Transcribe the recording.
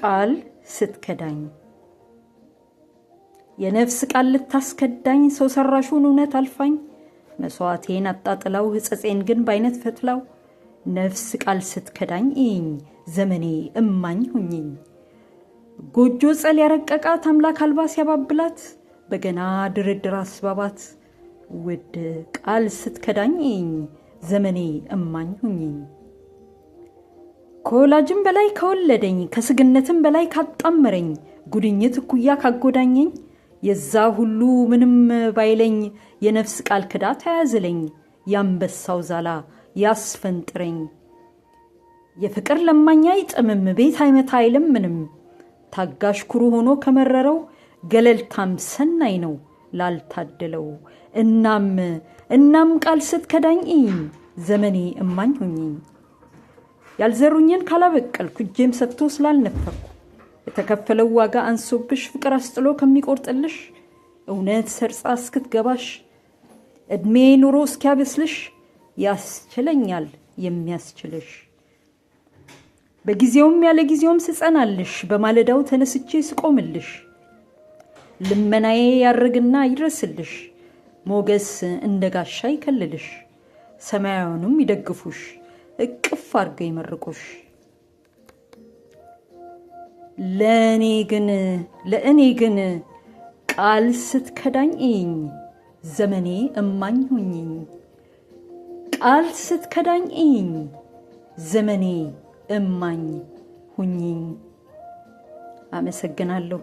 ቃል ስትከዳኝ የነፍስ ቃል ልታስከዳኝ ሰው ሰራሹን እውነት አልፋኝ መስዋዕቴን አጣጥላው ሕጸጼን ግን ባይነት ፈትላው ነፍስ ቃል ስትከዳኝ ዘመኔ እማኝ ሁኝኝ ጎጆ ጸል ያረቀቃት አምላክ አልባ ሲያባብላት በገና ድርድር አስባባት ውድ ቃል ስትከዳኝ ዘመኔ እማኝ ሁኝኝ ከወላጅም በላይ ከወለደኝ ከስግነትም በላይ ካጣመረኝ ጉድኝት እኩያ ካጎዳኘኝ የዛ ሁሉ ምንም ባይለኝ የነፍስ ቃል ክዳት አያዝለኝ ያንበሳው ዛላ ያስፈንጥረኝ የፍቅር ለማኛ ይጥምም ቤት አይመታ አይልም ምንም ታጋሽ ኩሩ ሆኖ ከመረረው ገለልታም ሰናይ ነው ላልታደለው እናም ቃል ስትከዳኝ ዘመኔ እማኝ ሁኝኝ ያልዘሩኝን ካላበቀልኩ እጄም ሰጥቶ ስላልነፈርኩ የተከፈለው ዋጋ አንሶብሽ ፍቅር አስጥሎ ከሚቆርጥልሽ እውነት ሰርጻ እስክትገባሽ እድሜ ኑሮ እስኪያበስልሽ ያስችለኛል የሚያስችልሽ በጊዜውም ያለ ጊዜውም ስጸናልሽ በማለዳው ተነስቼ ስቆምልሽ ልመናዬ ያርግና ይድረስልሽ ሞገስ እንደጋሻ ይከልልሽ ሰማያውንም ይደግፉሽ እቅፍ አርገው ይመርቁሽ ለእኔ ግን ቃል ስትከዳኝ ዘመኔ እማኝ ሁኝኝ ቃል ስትከዳኝ ዘመኔ እማኝ ሁኝኝ አመሰግናለሁ